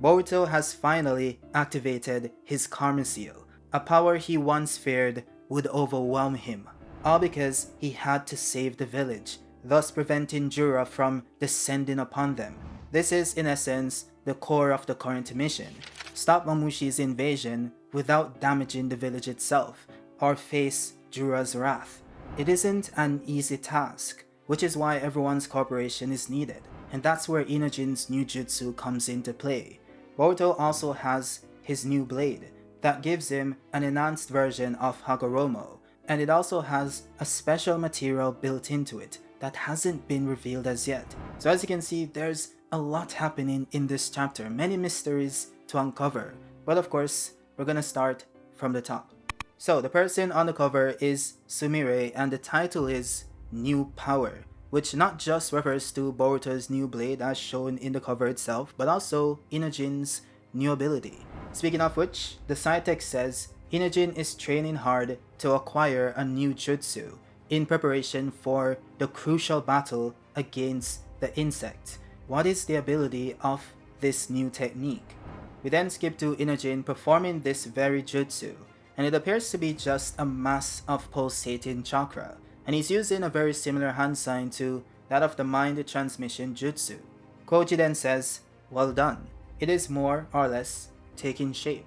Boruto has finally activated his Karma Seal, a power he once feared would overwhelm him, all because he had to save the village, thus preventing Jura from descending upon them. This is, in essence, the core of the current mission: stop Mamushi's invasion without damaging the village itself, or face Jura's wrath. It isn't an easy task, which is why everyone's cooperation is needed, and that's where Inojin's new jutsu comes into play. Boruto also has his new blade that gives him an enhanced version of Hagoromo, and it also has a special material built into it that hasn't been revealed as yet. So as you can see, there's a lot happening in this chapter, many mysteries to uncover, but of course, we're gonna start from the top. So the person on the cover is Sumire, and the title is New Power, which not just refers to Boruto's new blade as shown in the cover itself, but also Inojin's new ability. Speaking of which, the side text says, Inojin is training hard to acquire a new jutsu in preparation for the crucial battle against the insect. What is the ability of this new technique? We then skip to Inojin performing this very jutsu, and it appears to be just a mass of pulsating chakra, and he's using a very similar hand sign to that of the mind transmission jutsu. Koji then says, well done, it is more or less taking shape.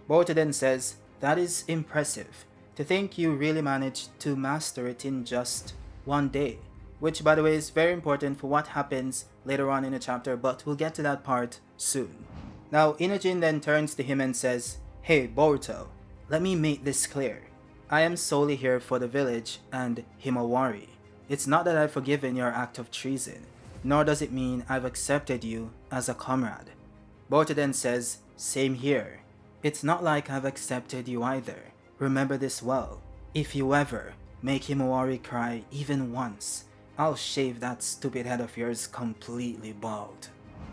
Boruto then says, that is impressive, to think you really managed to master it in just one day, which by the way is very important for what happens later on in the chapter, but we'll get to that part soon. Now Inojin then turns to him and says, hey Boruto, let me make this clear. I am solely here for the village and Himawari. It's not that I've forgiven your act of treason, nor does it mean I've accepted you as a comrade. Boruto then says, same here. It's not like I've accepted you either. Remember this well. If you ever make Himawari cry even once, I'll shave that stupid head of yours completely bald.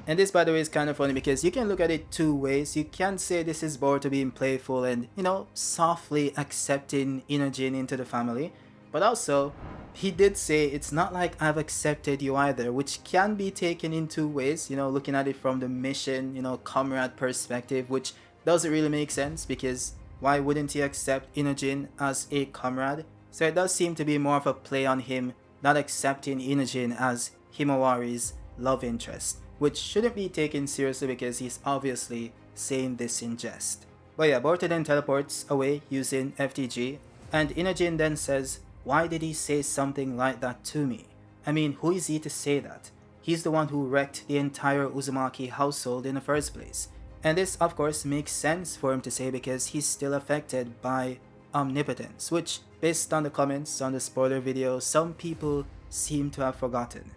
And this, by the way, is kind of funny because you can look at it two ways. You can say this is Boruto being playful and, softly accepting Inojin into the family. But also, he did say it's not like I've accepted you either, which can be taken in two ways, looking at it from the mission, comrade perspective, which doesn't really make sense because why wouldn't he accept Inojin as a comrade? So it does seem to be more of a play on him not accepting Inojin as Himawari's love interest, which shouldn't be taken seriously because he's obviously saying this in jest. But yeah, Boruto then teleports away using FTG, and Inojin then says, why did he say something like that to me? I mean, who is he to say that? He's the one who wrecked the entire Uzumaki household in the first place. And this of course makes sense for him to say because he's still affected by omnipotence, which based on the comments on the spoiler video, some people seem to have forgotten.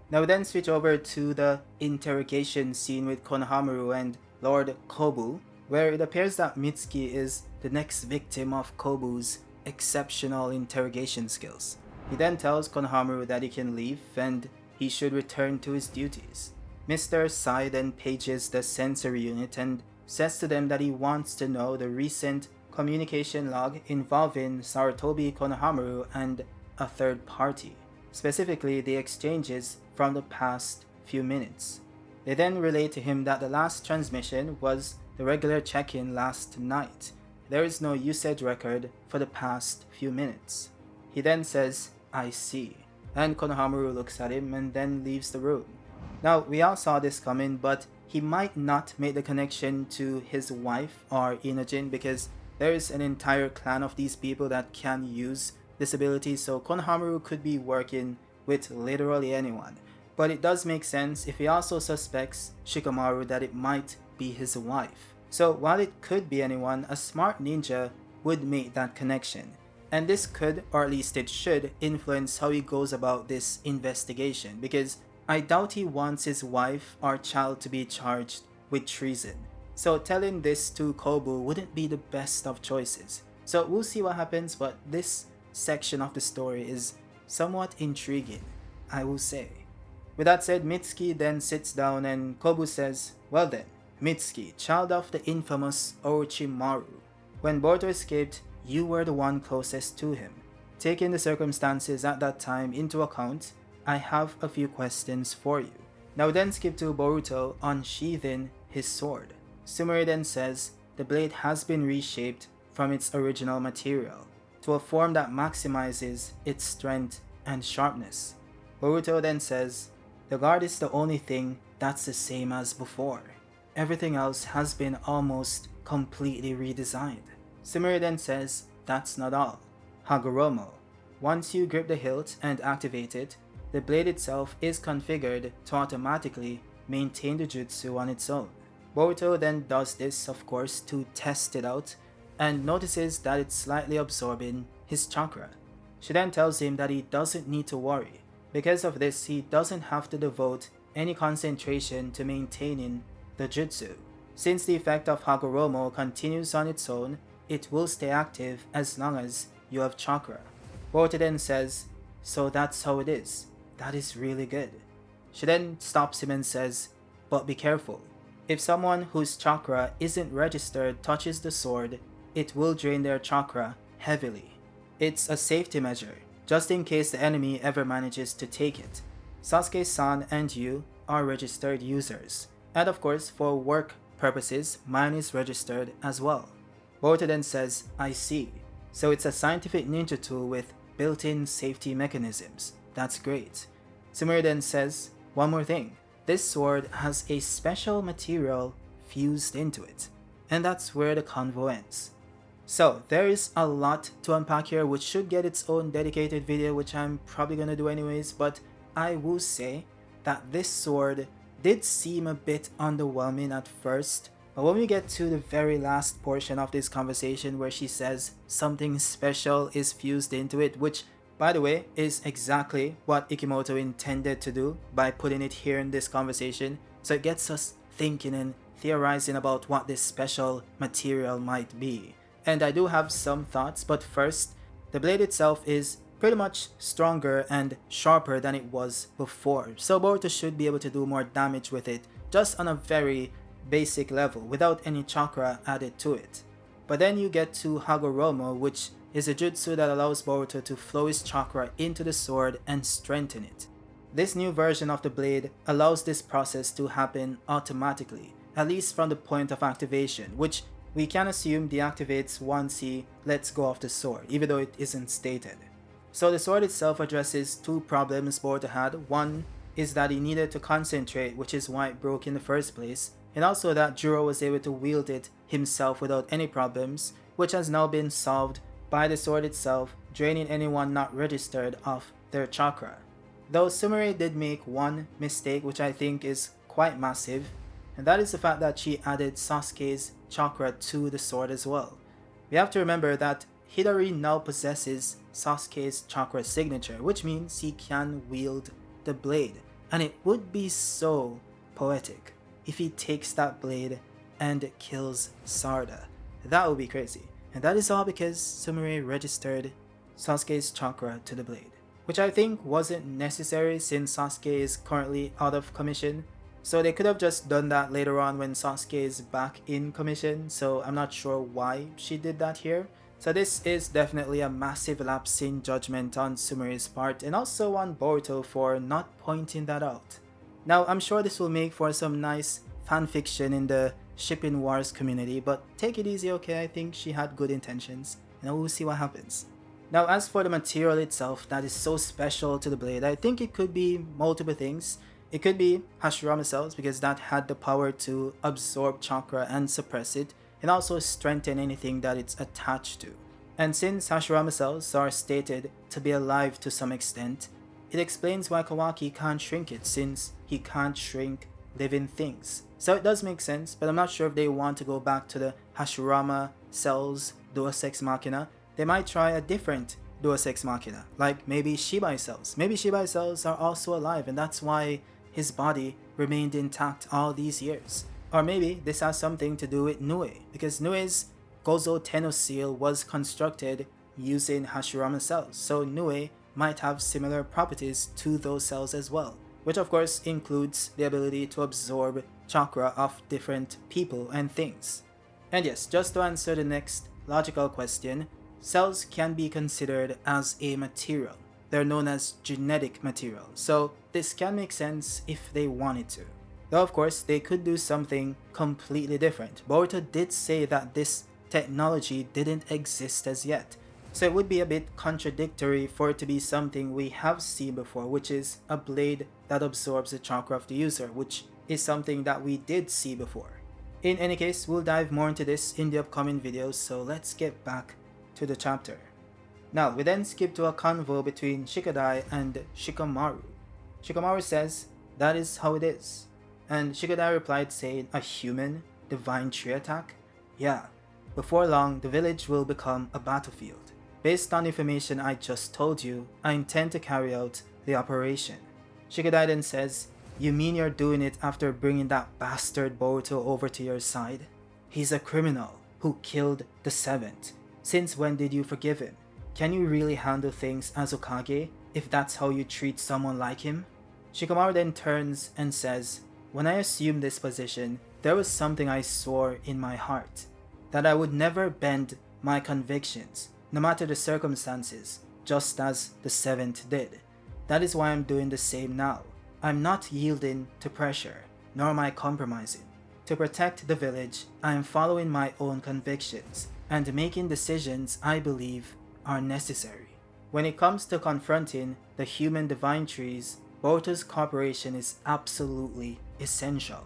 Now we then switch over to the interrogation scene with Konohamaru and Lord Kobu, where it appears that Mitsuki is the next victim of Kobu's exceptional interrogation skills. He then tells Konohamaru that he can leave and he should return to his duties. Mr. Sai then pages the sensory unit and says to them that he wants to know the recent communication log involving Sarutobi Konohamaru and a third party, specifically the exchanges from the past few minutes. They then relate to him that the last transmission was the regular check-in last night. There is no usage record for the past few minutes. He then says, I see, and Konohamaru looks at him and then leaves the room. Now we all saw this coming, but he might not make the connection to his wife or Inojin because there is an entire clan of these people that can use this ability, so Konohamaru could be working with literally anyone. But it does make sense if he also suspects Shikamaru that it might be his wife. So while it could be anyone, a smart ninja would make that connection. And this could, or at least it should, influence how he goes about this investigation, because I doubt he wants his wife or child to be charged with treason. So telling this to Kobu wouldn't be the best of choices. So we'll see what happens, but this section of the story is somewhat intriguing, I will say. With that said, Mitsuki then sits down and Kobu says, well then, Mitsuki, child of the infamous Orochimaru. When Boruto escaped, you were the one closest to him. Taking the circumstances at that time into account, I have a few questions for you. Now then skip to Boruto unsheathing his sword. Sumire then says the blade has been reshaped from its original material to a form that maximizes its strength and sharpness. Boruto then says the guard is the only thing that's the same as before. Everything else has been almost completely redesigned. Sumire then says that's not all. Hagoromo. Once you grip the hilt and activate it, the blade itself is configured to automatically maintain the jutsu on its own. Boruto then does this, of course, to test it out and notices that it's slightly absorbing his chakra. She then tells him that he doesn't need to worry. Because of this, he doesn't have to devote any concentration to maintaining the jutsu. Since the effect of Hagoromo continues on its own, it will stay active as long as you have chakra. Boruto then says, so that's how it is. That is really good. She then stops him and says, but be careful. If someone whose chakra isn't registered touches the sword, it will drain their chakra heavily. It's a safety measure, just in case the enemy ever manages to take it. Sasuke-san and you are registered users. And of course, for work purposes, mine is registered as well. Boruto then says, I see. So it's a scientific ninja tool with built-in safety mechanisms. That's great. Sumire then says, one more thing. This sword has a special material fused into it. And that's where the convo ends. So there is a lot to unpack here, which should get its own dedicated video, which I'm probably gonna do anyways, but I will say that this sword did seem a bit underwhelming at first, but when we get to the very last portion of this conversation where she says something special is fused into it, which by the way is exactly what Ikimoto intended to do by putting it here in this conversation, so it gets us thinking and theorizing about what this special material might be. And I do have some thoughts, but first, the blade itself is pretty much stronger and sharper than it was before, so Boruto should be able to do more damage with it just on a very basic level without any chakra added to it. But then you get to Hagoromo, which is a jutsu that allows Boruto to flow his chakra into the sword and strengthen it. This new version of the blade allows this process to happen automatically, at least from the point of activation, which we can assume deactivates once he lets go of the sword, even though it isn't stated. So the sword itself addresses two problems Boruto had. One is that he needed to concentrate, which is why it broke in the first place, and also that Juro was able to wield it himself without any problems, which has now been solved by the sword itself draining anyone not registered of their chakra. Though Sumire did make one mistake, which I think is quite massive, and that is the fact that she added Sasuke's chakra to the sword as well. We have to remember that Hidari now possesses Sasuke's chakra signature, which means he can wield the blade, and it would be so poetic if he takes that blade and kills Sarda. That would be crazy. And that is all because Sumire registered Sasuke's chakra to the blade, which I think wasn't necessary since Sasuke is currently out of commission. So they could have just done that later on when Sasuke is back in commission, so I'm not sure why she did that here. So this is definitely a massive lapse in judgment on Sumire's part, and also on Boruto for not pointing that out. Now I'm sure this will make for some nice fanfiction in the shipping wars community, but take it easy, okay? I think she had good intentions, and we'll see what happens. Now as for the material itself that is so special to the blade, I think it could be multiple things. It could be Hashirama cells, because that had the power to absorb chakra and suppress it, and also strengthen anything that it's attached to. And since Hashirama cells are stated to be alive to some extent, it explains why Kawaki can't shrink it, since he can't shrink living things. So it does make sense, but I'm not sure if they want to go back to the Hashirama cells Deus Ex Machina. They might try a different Deus Ex Machina, like maybe Shibai cells. Maybe Shibai cells are also alive, and that's why his body remained intact all these years. Or maybe this has something to do with Nue, because Nue's Gozo Tenno seal was constructed using Hashirama cells, so Nue might have similar properties to those cells as well, which of course includes the ability to absorb chakra of different people and things. And yes, just to answer the next logical question, cells can be considered as a material. They're known as genetic material, so this can make sense if they wanted to. Though of course, they could do something completely different. Boruto did say that this technology didn't exist as yet, so it would be a bit contradictory for it to be something we have seen before, which is a blade that absorbs the chakra of the user, which is something that we did see before. In any case, we'll dive more into this in the upcoming videos, so let's get back to the chapter. Now, we then skip to a convo between Shikadai and Shikamaru. Shikamaru says, "That is how it is." And Shikadai replied saying, "A human divine tree attack? Yeah, before long the village will become a battlefield. Based on the information I just told you, I intend to carry out the operation." Shikadai then says, "You mean you're doing it after bringing that bastard Boruto over to your side? He's a criminal who killed the 7th. Since when did you forgive him? Can you really handle things as Hokage if that's how you treat someone like him?" Shikamaru then turns and says, "When I assumed this position, there was something I swore in my heart, that I would never bend my convictions, no matter the circumstances, just as the 7th did. That is why I'm doing the same now. I'm not yielding to pressure, nor am I compromising. To protect the village, I am following my own convictions and making decisions I believe are necessary. When it comes to confronting the human divine trees, Boruto's cooperation is absolutely essential.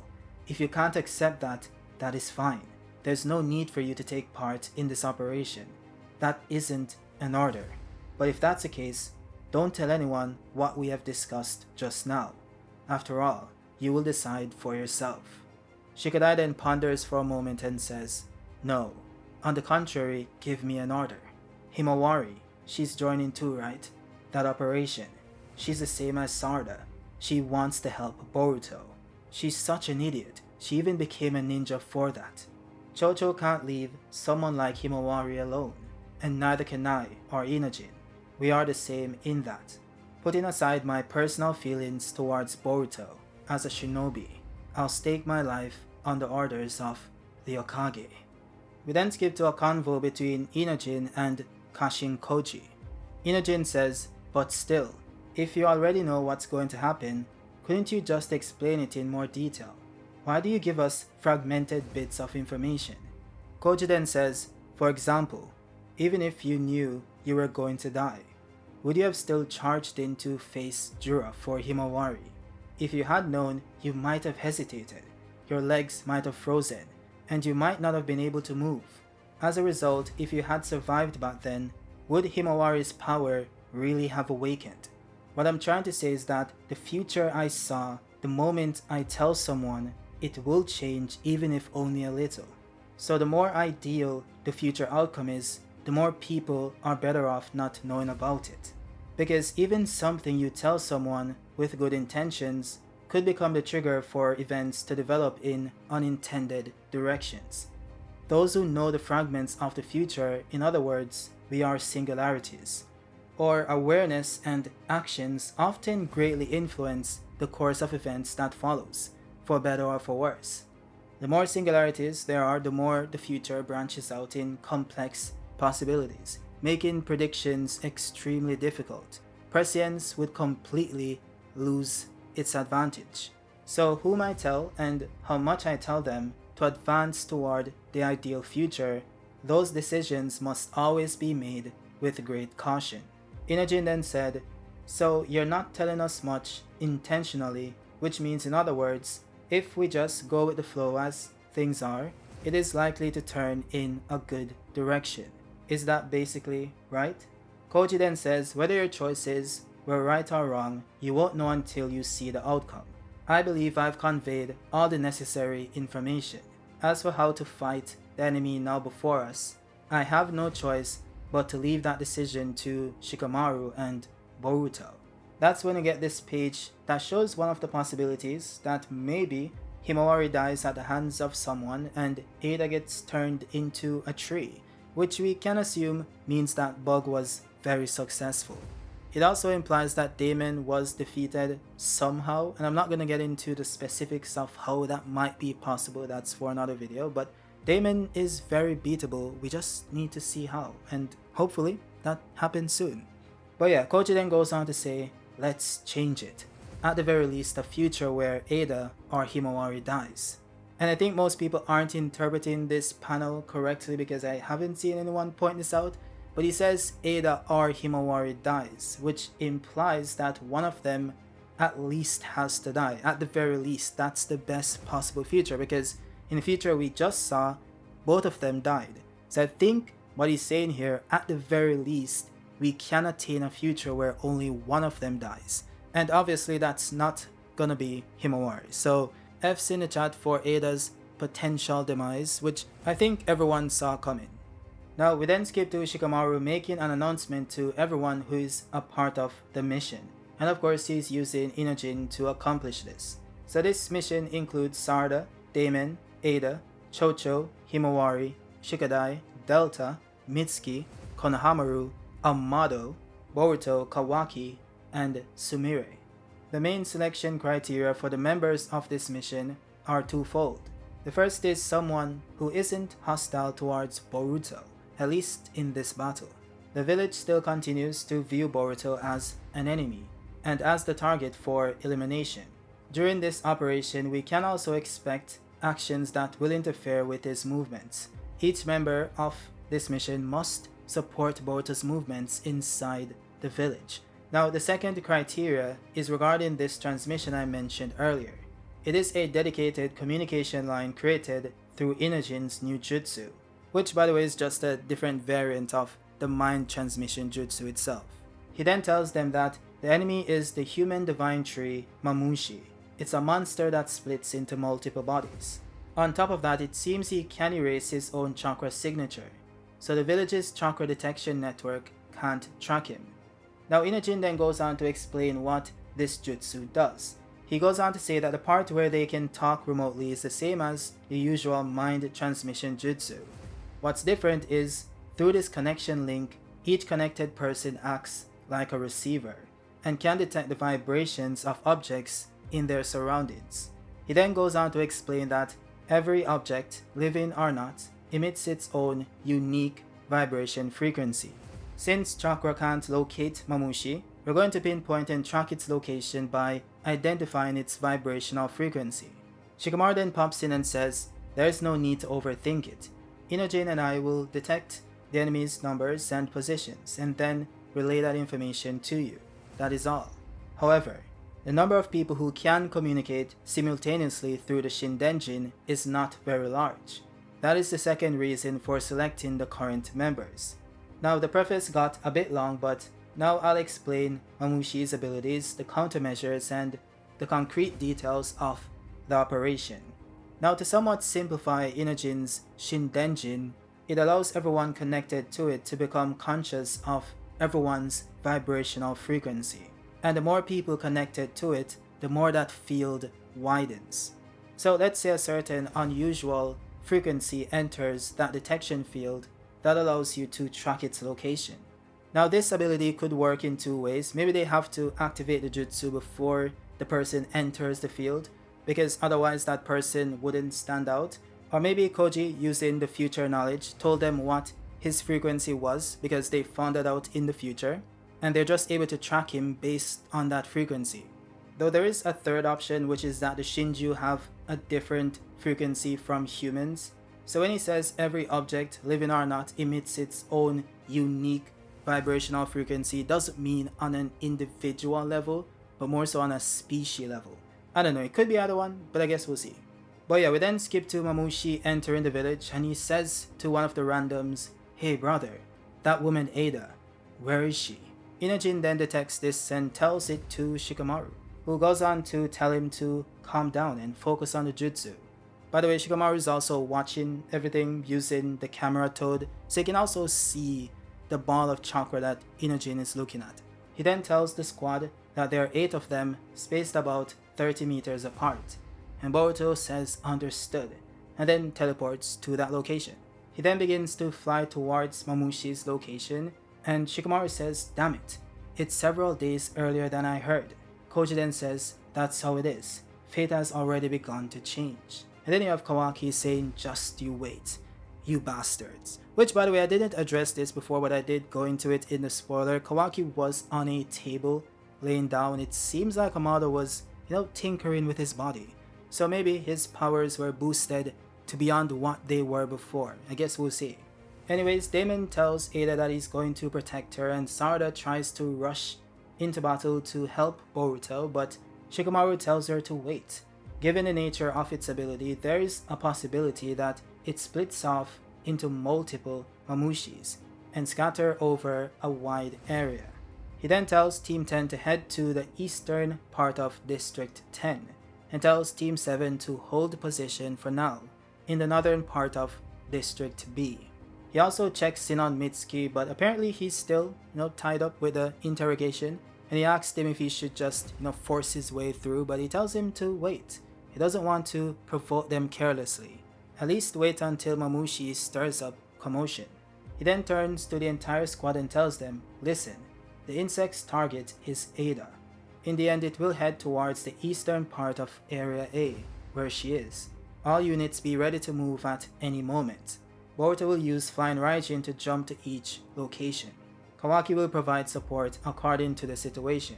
If you can't accept that, that is fine. There's no need for you to take part in this operation. That isn't an order. But if that's the case, don't tell anyone what we have discussed just now. After all, you will decide for yourself." Shikadai then ponders for a moment and says, "No. On the contrary, give me an order. Himawari, she's joining too, right? That operation. She's the same as Sarda. She wants to help Boruto. She's such an idiot. She even became a ninja for that. Chocho can't leave someone like Himawari alone, and neither can I or Inojin. We are the same in that. Putting aside my personal feelings towards Boruto, as a shinobi, I'll stake my life on the orders of the Hokage." We then skip to a convo between Inojin and Kashin Koji. Inojin says, "But still, if you already know what's going to happen, couldn't you just explain it in more detail? Why do you give us fragmented bits of information?" Koji then says, "For example, even if you knew you were going to die, would you have still charged in to face Jura for Himawari? If you had known, you might have hesitated, your legs might have frozen, and you might not have been able to move. As a result, if you had survived back then, would Himawari's power really have awakened? What I'm trying to say is that the future I saw, the moment I tell someone, it will change even if only a little. So the more ideal the future outcome is, the more people are better off not knowing about it. Because even something you tell someone with good intentions could become the trigger for events to develop in unintended directions. Those who know the fragments of the future, in other words, we are singularities. Or awareness and actions often greatly influence the course of events that follows, for better or for worse. The more singularities there are, the more the future branches out in complex possibilities, making predictions extremely difficult. Prescience would completely lose its advantage. So whom I tell and how much I tell them to advance toward the ideal future, those decisions must always be made with great caution. Inojin then said, "So you're not telling us much intentionally, which means in other words, if we just go with the flow as things are, it is likely to turn in a good direction. Is that basically right?" Koji then says, "Whether your choices were right or wrong, you won't know until you see the outcome. I believe I've conveyed all the necessary information. As for how to fight the enemy now before us, I have no choice but to leave that decision to Shikamaru and Boruto." That's when you get this page that shows one of the possibilities, that maybe Himawari dies at the hands of someone and Ada gets turned into a tree, which we can assume means that Bug was very successful. It also implies that Damon was defeated somehow, and I'm not going to get into the specifics of how that might be possible, that's for another video, but Damon is very beatable, we just need to see how, and hopefully that happens soon. But yeah, Koji then goes on to say, "Let's change it. at the very least a future where Ada or Himawari dies. And I think most people aren't interpreting this panel correctly because I haven't seen anyone point this out, but he says Ada or Himawari dies, which implies that one of them at least has to die. At the very least, that's the best possible future, because in the future we just saw both of them died. So I think what he's saying here, at the very least, we can attain a future where only one of them dies. And obviously that's not gonna be Himawari. So F's in the chat for Ada's potential demise, which I think everyone saw coming. Now we then skip to Shikamaru making an announcement to everyone who is a part of the mission. And of course he's using Inojin to accomplish this. So this mission includes Sarda, Damon, Ada, Chocho, Himawari, Shikadai, Delta, Mitsuki, Konohamaru, Amado, Boruto, Kawaki, and Sumire. The main selection criteria for the members of this mission are twofold. The first is someone who isn't hostile towards Boruto, at least in this battle. The village still continues to view Boruto as an enemy, and as the target for elimination. During this operation, we can also expect actions that will interfere with his movements. Each member of this mission must support Boruto's movements inside the village. Now, the second criteria is regarding this transmission I mentioned earlier. It is a dedicated communication line created through Inojin's new jutsu, which by the way is just a different variant of the mind transmission jutsu itself. He then tells them that the enemy is the human divine tree Mamushi. It's a monster that splits into multiple bodies. On top of that, it seems he can erase his own chakra signature, so the village's chakra detection network can't track him. Now Inojin then goes on to explain what this jutsu does. He goes on to say that the part where they can talk remotely is the same as the usual mind transmission jutsu. What's different is, through this connection link, each connected person acts like a receiver and can detect the vibrations of objects in their surroundings. He then goes on to explain that every object, living or not, emits its own unique vibration frequency. Since chakra can't locate Mamushi, we're going to pinpoint and track its location by identifying its vibrational frequency. Shikamaru then pops in and says, there's no need to overthink it. Inojin and I will detect the enemy's numbers and positions and then relay that information to you. That is all. However, the number of people who can communicate simultaneously through the Shindenjin is not very large. That is the second reason for selecting the current members. Now the preface got a bit long, but now I'll explain Mamushi's abilities, the countermeasures, and the concrete details of the operation. Now to somewhat simplify Inojin's Shindenjin, it allows everyone connected to it to become conscious of everyone's vibrational frequency. And the more people connected to it, the more that field widens. So let's say a certain unusual frequency enters that detection field that allows you to track its location. Now this ability could work in two ways. Maybe they have to activate the jutsu before the person enters the field, because otherwise that person wouldn't stand out. Or maybe Koji, using the future knowledge, told them what his frequency was because they found it out in the future, and they're just able to track him based on that frequency. Though there is a third option, which is that the Shinju have a different frequency from humans. So when he says every object, living or not, emits its own unique vibrational frequency, doesn't mean on an individual level, but more so on a species level. I don't know, it could be either one, but I guess we'll see. But yeah, we then skip to Mamushi entering the village, and he says to one of the randoms, "Hey brother, that woman Ada, where is she?" Inojin then detects this and tells it to Shikamaru, who goes on to tell him to calm down and focus on the jutsu. By the way, Shikamaru is also watching everything using the camera toad, so he can also see the ball of chakra that Inojin is looking at. He then tells the squad that there are 8 of them spaced about 30 meters apart, and Boruto says understood, and then teleports to that location. He then begins to fly towards Mamushi's location, and Shikamaru says, "Damn it, it's several days earlier than I heard." Koji then says, "That's how it is. Fate has already begun to change." And then you have Kawaki saying, "Just you wait, you bastards." Which, by the way, I didn't address this before, but I did go into it in the spoiler. Kawaki was on a table laying down, it seems like Amado was, tinkering with his body. So maybe his powers were boosted to beyond what they were before. I guess we'll see. Anyways, Damon tells Ada that he's going to protect her, and Sarada tries to rush into battle to help Boruto, but Shikamaru tells her to wait. Given the nature of its ability, there is a possibility that it splits off into multiple Mamushis and scatter over a wide area. He then tells Team 10 to head to the eastern part of District 10 and tells Team 7 to hold position for now in the northern part of District B. He also checks in on Mitsuki, but apparently he's still, tied up with the interrogation, and he asks him if he should just, force his way through, but he tells him to wait. He doesn't want to provoke them carelessly. At least wait until Mamushi stirs up commotion. He then turns to the entire squad and tells them, listen, the insect's target is Ada. In the end, it will head towards the eastern part of Area A, where she is. All units be ready to move at any moment. Boruto will use Flying Raijin to jump to each location. Kawaki will provide support according to the situation.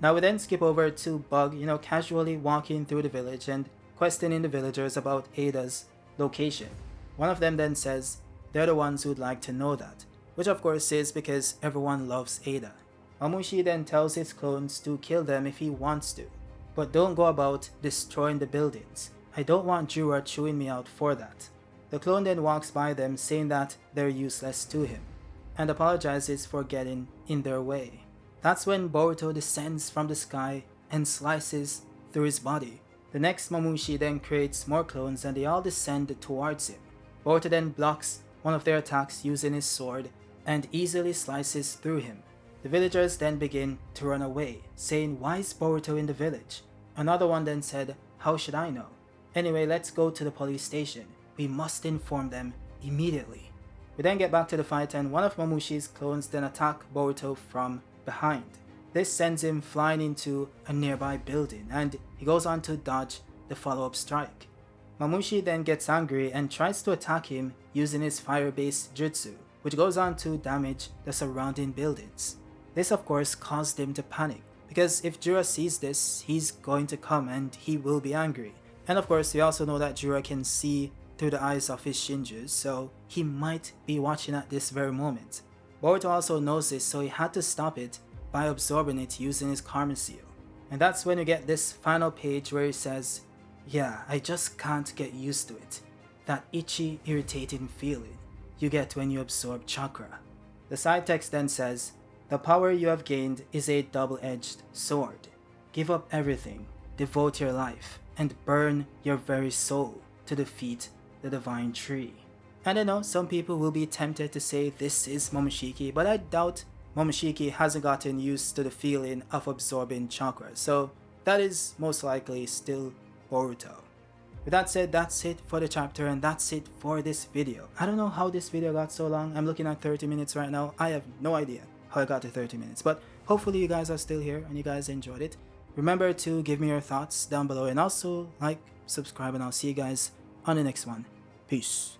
Now we then skip over to Bug, casually walking through the village and questioning the villagers about Ada's location. One of them then says they're the ones who'd like to know that, which of course is because everyone loves Ada. Mamushi then tells his clones to kill them if he wants to, but don't go about destroying the buildings. I don't want Jura chewing me out for that. The clone then walks by them saying that they're useless to him, and apologizes for getting in their way. That's when Boruto descends from the sky and slices through his body. The next Mamushi then creates more clones and they all descend towards him. Boruto then blocks one of their attacks using his sword and easily slices through him. The villagers then begin to run away, saying, why is Boruto in the village? Another one then said, how should I know? Anyway, let's go to the police station. We must inform them immediately. We then get back to the fight and one of Mamushi's clones then attack Boruto from behind. This sends him flying into a nearby building and he goes on to dodge the follow-up strike. Mamushi then gets angry and tries to attack him using his fire-based jutsu, which goes on to damage the surrounding buildings. This of course caused him to panic, because if Jura sees this, he's going to come and he will be angry. And of course we also know that Jura can see through the eyes of his Shinjus, so he might be watching at this very moment. Boruto also knows this, so he had to stop it by absorbing it using his karma seal. And that's when we get this final page where he says, yeah, I just can't get used to it. That itchy, irritating feeling you get when you absorb chakra. The side text then says, the power you have gained is a double-edged sword. Give up everything, devote your life, and burn your very soul to defeat the divine tree. And I know some people will be tempted to say this is Momoshiki, but I doubt Momoshiki hasn't gotten used to the feeling of absorbing chakra, so that is most likely still Boruto. With that said, that's it for the chapter and that's it for this video. I don't know how this video got so long. I'm looking at 30 minutes right now. I have no idea how I got to 30 minutes, but hopefully you guys are still here and you guys enjoyed it. Remember to give me your thoughts down below and also like, subscribe, and I'll see you guys on the next one. Peace.